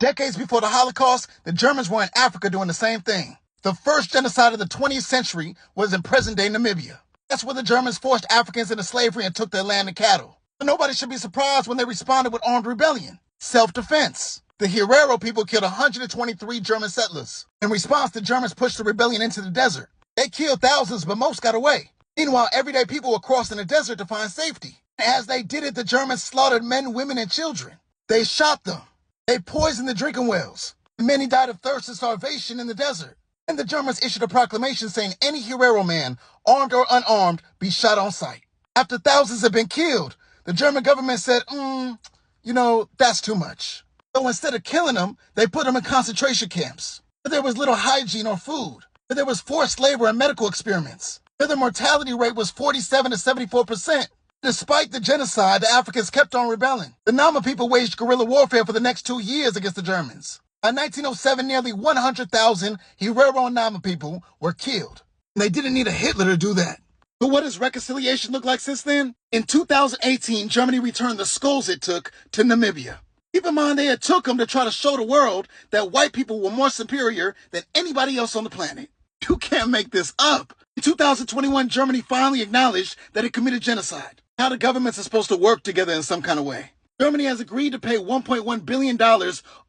Decades before the Holocaust, the Germans were in Africa doing the same thing. The first genocide of the 20th century was in present-day Namibia. That's where the Germans forced Africans into slavery and took their land and cattle. But nobody should be surprised when they responded with armed rebellion. Self-defense. The Herero people killed 123 German settlers. In response, the Germans pushed the rebellion into the desert. They killed thousands, but most got away. Meanwhile, everyday people were crossing the desert to find safety. As they did it, the Germans slaughtered men, women, and children. They shot them. They poisoned the drinking wells. Many died of thirst and starvation in the desert. And the Germans issued a proclamation saying any Herero man, armed or unarmed, be shot on sight. After thousands had been killed, the German government said, that's too much. So instead of killing them, they put them in concentration camps. But there was little hygiene or food. But there was forced labor and medical experiments. But the mortality rate was 47 to 74%. Despite the genocide, the Africans kept on rebelling. The Nama people waged guerrilla warfare for the next 2 years against the Germans. By 1907, nearly 100,000 Herero and Nama people were killed. And they didn't need a Hitler to do that. But what does reconciliation look like since then? In 2018, Germany returned the skulls it took to Namibia. Keep in mind they had took them to try to show the world that white people were more superior than anybody else on the planet. You can't make this up. In 2021, Germany finally acknowledged that it committed genocide. How the governments are supposed to work together in some kind of way. Germany has agreed to pay $1.1 billion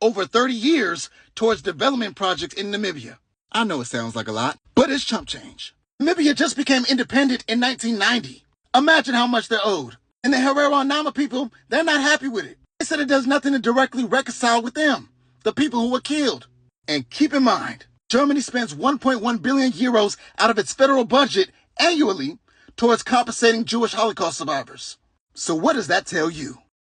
over 30 years towards development projects in Namibia. I know it sounds like a lot, but it's chump change. Namibia just became independent in 1990. Imagine how much they're owed. And the Herero and Nama people, they're not happy with it. They said it does nothing to directly reconcile with them, the people who were killed. And keep in mind, Germany spends 1.1 billion euros out of its federal budget annually towards compensating Jewish Holocaust survivors. So what does that tell you?